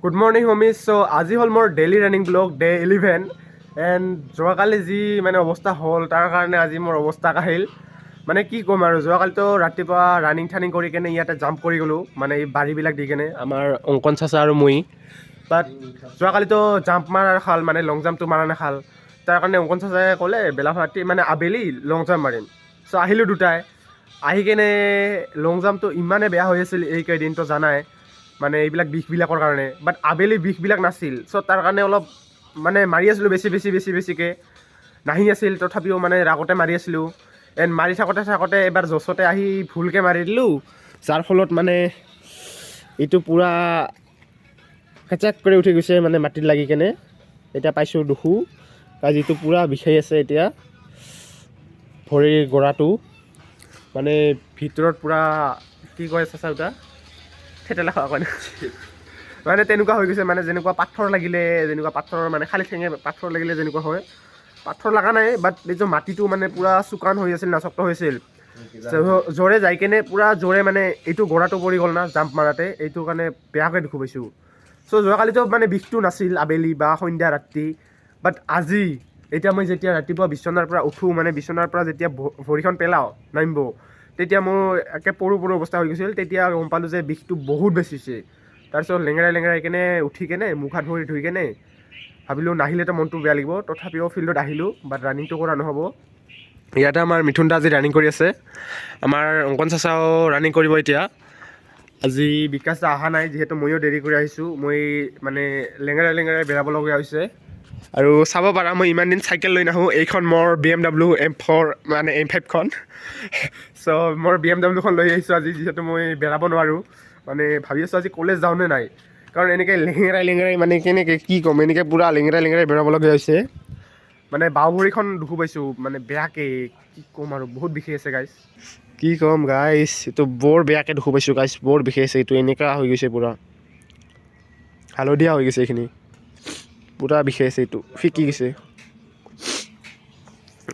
Good morning homies. চ' আজি হ'ল মোৰ daily running blog day 11 and যোৱাকালি যি মানে অৱস্থা হ'ল তাৰ কাৰণে আজি মোৰ অৱস্থা কাহিল। মানে কি ক'ম আৰু, যোৱাকালিতো ৰাতিপুৱা ৰানিং ঠানিং কৰি কেনে ইয়াতে জাম্প কৰি গ'লোঁ, মানে এই বাৰীবিলাক দি কেনে আমাৰ অংকন চাচা আৰু মই। বাট যোৱাকালিতো জাম্প মাৰাৰ খাল, মানে লং জাম্পটো মাৰা নাখাল। তাৰ কাৰণে অংকন চাচাই ক'লে ৰাতি মানে আবেলি লং জাম্প মাৰিম। চ' আহিলোঁ দুটাই। আহি কেনে লং জাম্পটো ইমানে বেয়া হৈ আছিল এইকেইদিনটো জানাই, মানে এইবিলাক বিষবিলাকৰ কাৰণে। বাট আবেলি বিষবিলাক নাছিল, চ' তাৰ কাৰণে অলপ মানে মাৰি আছিলোঁ বেছিকৈ নাহি আছিল, তথাপিও মানে ৰাগতে মাৰি আছিলোঁ। এণ্ড মাৰি থাকোঁতে এবাৰ জচতে আহি ভুলকৈ মাৰি দিলোঁ, যাৰ ফলত মানে এইটো পূৰা খেচাক কৰি উঠি গৈছে মানে মাটিত লাগি কেনে। এতিয়া পাইছোঁ দুখু, যিটো পূৰা বিষাই আছে এতিয়া ভৰিৰ গৰাটো, মানে ভিতৰত পূৰা কি কয় চাচা উতা থেতেলা খোৱা কয় মানে তেনেকুৱা হৈ গৈছে, মানে যেনেকুৱা পাথৰ লাগিলে, যেনেকুৱা পাথৰ মানে খালী ঠেঙে পাথৰ লাগিলে যেনেকুৱা হয়। পাথৰ লগা নাই, বাট এইটো মাটিটো মানে পূৰা শুকান হৈ আছিল না, শক্ত হৈছিল। জোৰে যাই কেনে পূৰা জোৰে মানে এইটো গৰাটো পৰি গ'ল না জাম্প মাৰাতে, এইটো কাৰণে বেয়াকৈ দুখু পাইছোঁ। চ' যোৱাকালিতো মানে বিষটো নাছিল আবেলি বা সন্ধ্যা ৰাতি, বাট আজি এতিয়া মই যেতিয়া ৰাতিপুৱা বিচনাৰ পৰা উঠোঁ, মানে বিচনাৰ পৰা যেতিয়া ভৰিখন পেলাওঁ নামিব, তেতিয়া মোৰ একে পৰো অৱস্থা হৈ গৈছিল। তেতিয়া গম পালোঁ যে বিষটো বহুত বেছি হৈছে। তাৰপিছত লেঙেৰাই কেনে উঠি কেনে মুখ হাত ভৰি ধুই কেনে ভাবিলোঁ নাহিলেতো মনটো বেয়া লাগিব, তথাপিও ফিল্ডত আহিলোঁ, বাট ৰানিংটো কৰা নহ'ব। ইয়াতে আমাৰ মিথুন দা আজি ৰানিং কৰি আছে, আমাৰ অংকন চাচাও ৰানিং কৰিব এতিয়া। আজি বিকাশ দা অহা নাই, যিহেতু ময়ো দেৰি কৰি আহিছোঁ। মই মানে লেঙেৰাই বেৰাবলগীয়া হৈছে। আৰু চাব পাৰা মই ইমান দিন চাইকেল লৈ নাহোঁ, এইখন মোৰ BMW M4 মানে M5খন। চ' মোৰ BMW খন লৈ আহিছোঁ আজি, যিহেতু মই বেৰাব নোৱাৰোঁ। মানে ভাবি আছোঁ আজি কলেজ যাওঁ নে নাই, কাৰণ এনেকৈ লেঙেৰাই মানে কেনেকৈ কি ক'ম, এনেকৈ পূৰা লেঙেৰাই বেৰাবলগীয়া হৈছে। মানে বাওঁ ভৰিখন দুখু পাইছোঁ মানে বেয়াকৈ, কি ক'ম আৰু বহুত বিষাই আছে গাইছ, কি ক'ম গাইছ। এইটো বৰ বেয়াকৈ দুখু পাইছোঁ গাইছ, বৰ বিষাই আছে। এইটো এনেকুৱা হৈ গৈছে, পূৰা হালধীয়া হৈ গৈছে, এইখিনি পূৰা বিষাই আছে, এইটো ফিকি গৈছে।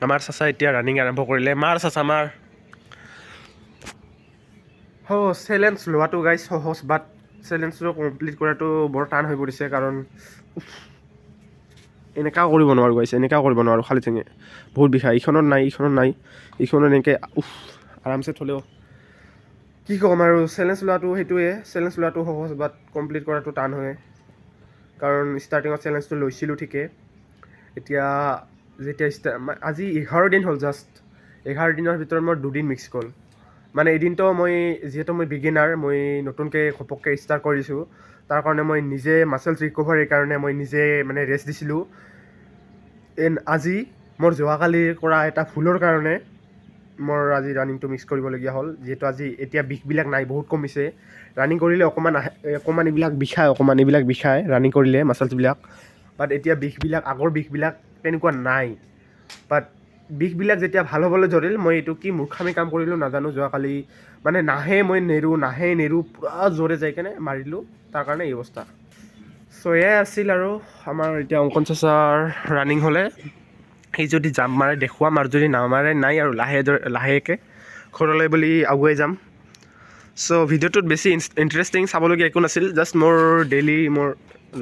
আমাৰ চাচা এতিয়া ৰানিং আৰম্ভ কৰিলে। মাৰ চাচা মাৰ। চেলেঞ্জ লোৱাটো গাইজ সহজ, বাট চেলেঞ্জটো কমপ্লিট কৰাটো বৰ টান হৈ পৰিছে, কাৰণ এনেকুৱাও কৰিব নোৱাৰোঁ গাইজ, এনেকুৱাও কৰিব নোৱাৰোঁ খালী ঠেঙে, বহুত বিষায়। ইখনত নাই এনেকৈ আৰামছে থ'লেও কি ক'ম আৰু। চেলেঞ্জ লোৱাটো সেইটোৱে, চেলেঞ্জ লোৱাটো সহজ, বাট কমপ্লিট কৰাটো টান হয়। কাৰণ ষ্টাৰ্টিঙত চেলেঞ্জটো লৈছিলোঁ ঠিকে, এতিয়া যেতিয়া আজি 11 দিন হ'ল, জাষ্ট 11 দিনৰ ভিতৰত মোৰ 2 দিন মিক্স গ'ল। মানে এদিনতো যিহেতু মই বিগিনাৰ, মই নতুনকৈ ঘপককৈ ষ্টাৰ্ট কৰিছোঁ, তাৰ কাৰণে মই নিজে মাচেলছ ৰিকভাৰীৰ কাৰণে মই নিজে মানে ৰেষ্ট দিছিলোঁ। আজি মোৰ যোৱাকালিৰ কৰা এটা ভুলৰ কাৰণে মোৰ আজি ৰানিংটো মিক্স কৰিবলগীয়া হ'ল, যিহেতু আজি এতিয়া বিষবিলাক নাই, বহুত কমিছে। ৰানিং কৰিলে অকণমান এইবিলাক বিষায় ৰানিং কৰিলে মাচেলছবিলাক, বাট এতিয়া আগৰ বিষবিলাক তেনেকুৱা নাই। বাট বিষবিলাক যেতিয়া ভাল হ'বলৈ ধৰিল, মই এইটো কি মূৰ্খামি কাম কৰিলোঁ নাজানো। যোৱাকালি মানে নাহে নেৰোঁ পূৰা জোৰে যাই কেনে মাৰিলোঁ, তাৰ কাৰণে এই অৱস্থা। চ' এয়াই আছিল আৰু আমাৰ এতিয়া অংকন চাচাৰ ৰানিং হ'লে সি যদি জাম্প মাৰে দেখুৱাম, আৰু যদি নামাৰে নাই আৰু লাহেকৈ ঘৰলৈ বুলি আগুৱাই যাম। চ' ভিডিঅ'টোত বেছি ইণ্টাৰেষ্টিং চাবলগীয়া একো নাছিল, জাষ্ট মোৰ ডেইলি মোৰ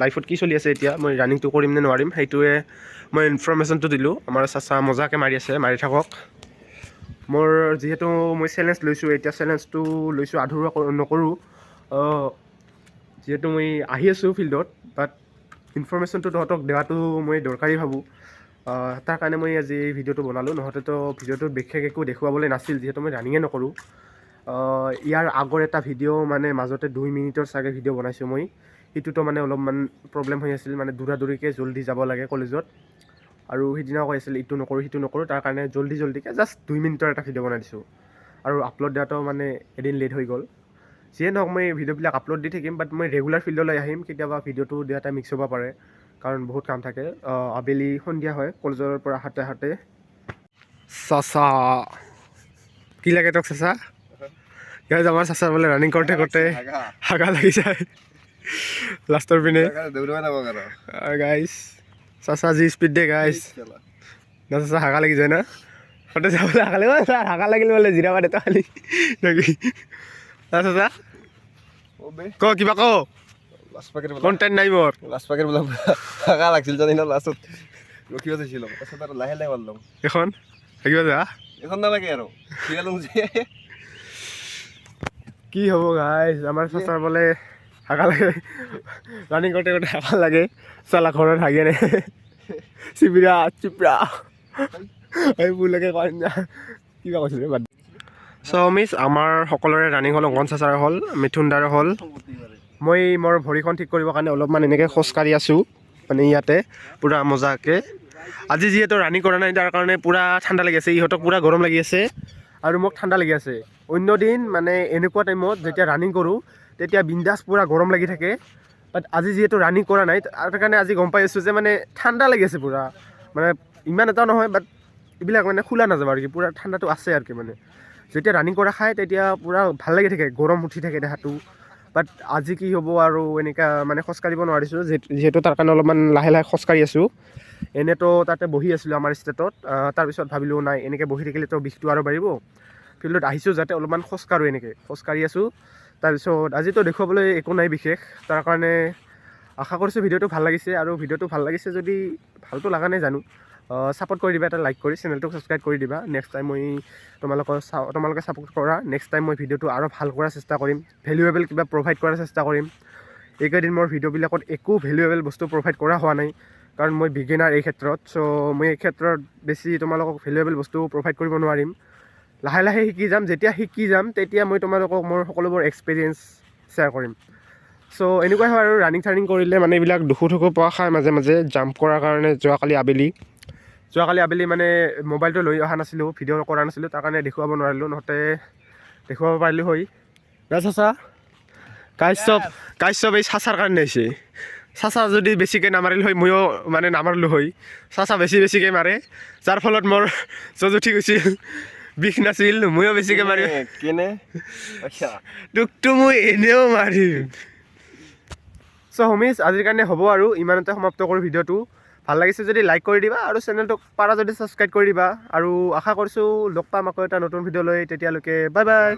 লাইফত কি চলি আছে, এতিয়া মই ৰানিংটো কৰিম নে নোৱাৰিম সেইটোৱে মই ইনফৰমেশ্যনটো দিলোঁ। আমাৰ চাচা মজাকৈ মাৰি আছে, মাৰি থাকক। মোৰ যিহেতু মই চেলেঞ্জ লৈছোঁ, এতিয়া চেলেঞ্জটো লৈছোঁ আধৰুৱা নকৰোঁ, যিহেতু মই আহি আছোঁ ফিল্ডত, বাট ইনফৰমেশ্যনটো তহঁতক দিয়াটো মই দৰকাৰী ভাবোঁ। তাৰ কাৰণে মই আজি এই ভিডিঅ'টো বনালোঁ, নহ'লেতো ভিডিঅ'টোত বিশেষ একো দেখুৱাবলৈ নাছিল, যিহেতু মই ৰানিঙে নকৰোঁ। ইয়াৰ আগৰ এটা ভিডিঅ' মানে মাজতে 2 মিনিটৰ চাগে ভিডিঅ' বনাইছোঁ মই, সেইটোতো মানে অলপমান প্ৰব্লেম হৈ আছিল, মানে দৌৰাদৌৰিকৈ জল্দি যাব লাগে কলেজত, আৰু সিদিনাও কৈ আছিল ইটো নকৰোঁ, তাৰ কাৰণে জল্দিকৈ জাষ্ট 2 মিনিটৰ এটা ভিডিঅ' বনাই দিছোঁ, আৰু আপলোড দিয়াটো মানে এদিন লেট হৈ গ'ল। যিয়ে নহওক মই ভিডিঅ'বিলাক আপলোড দি থাকিম, বাট মই ৰেগুলাৰ ফিল্ডলৈ আহিম। কেতিয়াবা ভিডিঅ'টো দিয়াতে মিক্স হ'ব পাৰে, কাৰণ বহুত কাম থাকে। আবেলি সন্ধিয়া হয় কলেজৰ পৰা হাতে চাচা কি লাগে তোক চাচা? আমাৰ চাচা বোলে ৰানিং কৰোঁতে হাগা লাগি যায় লাষ্টৰ পিনে। গাইছ চাচা যি স্পীড দিয়ে গাইছ, না চাচা হাগা লাগি যায় না, সদায় যাবলৈ হাগা লাগিল বোলে জিৰাবাদ এটা খালি নেকি? চাচা ক কিবা ক কণ্টেণ্ট নাই মোৰ লাষ্টপাকেৰ বলে ফাঁকা লাগছিল জানি না লাস্টত ৰখিও যাইছিল তাৰপিছত আৰু লাহে লাহে মাৰলাম এখন থাকিব যা এখন নালাগে আৰু শিয়ালং যে কি হ'ব গাইজ আমাৰ চাচাৰ বোলে হাগা লাগে ৰানিং কৰোঁতে কৰোঁতে হাগা লাগে চালা ঘৰত হাগে নে চিপিৰা চিপৰা এইবোৰলৈকে কয় না কিবা কৈছিলে বাদ চ' মিছ আমাৰ সকলোৰে ৰানিং হ'ল অংকন চাচাৰ হ'ল মিথুন দাৰ হ'ল মই মোৰ ভৰিখন ঠিক কৰিবৰ কাৰণে অলপমান এনেকৈ খোজকাঢ়ি আছোঁ মানে ইয়াতে পূৰা মজাকৈ আজি যিহেতু ৰানিং কৰা নাই তাৰ কাৰণে পূৰা ঠাণ্ডা লাগি আছে ইহঁতক পূৰা গৰম লাগি আছে আৰু মোক ঠাণ্ডা লাগি আছে অন্য দিন মানে এনেকুৱা টাইমত যেতিয়া ৰানিং কৰোঁ তেতিয়া বিন্দাছ পূৰা গৰম লাগি থাকে বাট আজি যিহেতু ৰানিং কৰা নাই তাৰ কাৰণে আজি গম পাই আছোঁ যে মানে ঠাণ্ডা লাগি আছে পূৰা মানে ইমান এটা নহয় বাট এইবিলাক মানে খোলা নাযাব আৰু কি পূৰা ঠাণ্ডাটো আছে আৰু কি মানে যেতিয়া ৰানিং কৰা খায় তেতিয়া পূৰা ভাল লাগি থাকে গৰম উঠি থাকে দেহাটো বাট আজি কি হ'ব আৰু এনেকুৱা মানে খোজকাঢ়িব নোৱাৰিছোঁ যিহেতু তাৰ কাৰণে অলপমান লাহে লাহে খোজকাঢ়ি আছোঁ এনেতো তাতে বহি আছিলোঁ আমাৰ ষ্টেটত তাৰপিছত ভাবিলোঁ নাই এনেকৈ বহি থাকিলেতো বিষটো আৰু বাঢ়িব ফিল্ডত আহিছোঁ যাতে অলপমান খোজকাঢ়োঁ এনেকৈ খোজকাঢ়ি আছোঁ তাৰপিছত আজিতো দেখুৱাবলৈ একো নাই বিশেষ তাৰ কাৰণে আশা কৰিছোঁ ভিডিঅ'টো ভাল লাগিছে আৰু ভিডিঅ'টো ভাল লাগিছে যদি ভালটো লগা নাই জানো ছাপোৰ্ট কৰি দিবা এটা লাইক কৰি চেনেলটো ছাবস্ক্ৰাইব কৰি দিবা নেক্সট টাইম মই তোমালোকে ছাপোৰ্ট কৰা নেক্সট টাইম মই ভিডিঅ'টো আৰু ভাল কৰাৰ চেষ্টা কৰিম ভেলুৱেবল কিবা প্ৰভাইড কৰাৰ চেষ্টা কৰিম এইকেইদিন মোৰ ভিডিঅ'বিলাকত একো ভেলুৱেবল বস্তু প্ৰভাইড কৰা হোৱা নাই কাৰণ মই বিগিনাৰ এই ক্ষেত্ৰত চ' মই এই ক্ষেত্ৰত বেছি তোমালোকক ভেলুৱেবল বস্তু প্ৰভাইড কৰিব নোৱাৰিম লাহে লাহে শিকি যাম যেতিয়া শিকি যাম তেতিয়া মই তোমালোকক মোৰ সকলোবোৰ এক্সপিৰিয়েঞ্চ শ্বেয়াৰ কৰিম চ' এনেকুৱাই হয় আৰু ৰানিং চানিং কৰিলে মানে এইবিলাক দুখো পোৱা খায় মাজে মাজে জাম্প কৰাৰ কাৰণে যোৱাকালি আবেলি মানে মোবাইলটো লৈ অহা নাছিলোঁ ভিডিঅ' কৰা নাছিলোঁ তাৰ কাৰণে দেখুৱাব নোৱাৰিলোঁ নহতে দেখুৱাব পাৰিলোঁ হয় চাচা কাশ্যপ এই চাচাৰ কাৰণে হৈছে চাচা যদি বেছিকৈ নামাৰিল হয় ময়ো মানে নামাৰিলোঁ হয় চাচা বেছিকৈ মাৰে যাৰ ফলত মোৰ জজ উঠি গৈছিল বিষ নাছিল ময়ো বেছিকৈ মাৰিম কেনে তোকতো মই এনেও মাৰিম চ' হোমিজ আজিৰ কাৰণে হ'ব আৰু ইমানতে সমাপ্ত কৰোঁ ভিডিঅ'টো ভাল লাগিছে যদি লাইক কৰি দিবা আৰু চেনেলটোক পাৰা যদি ছাবস্ক্ৰাইব কৰি দিবা আৰু আশা কৰিছোঁ লগ পাম আকৌ এটা নতুন ভিডিঅ' লৈ তেতিয়ালৈকে বাই বাই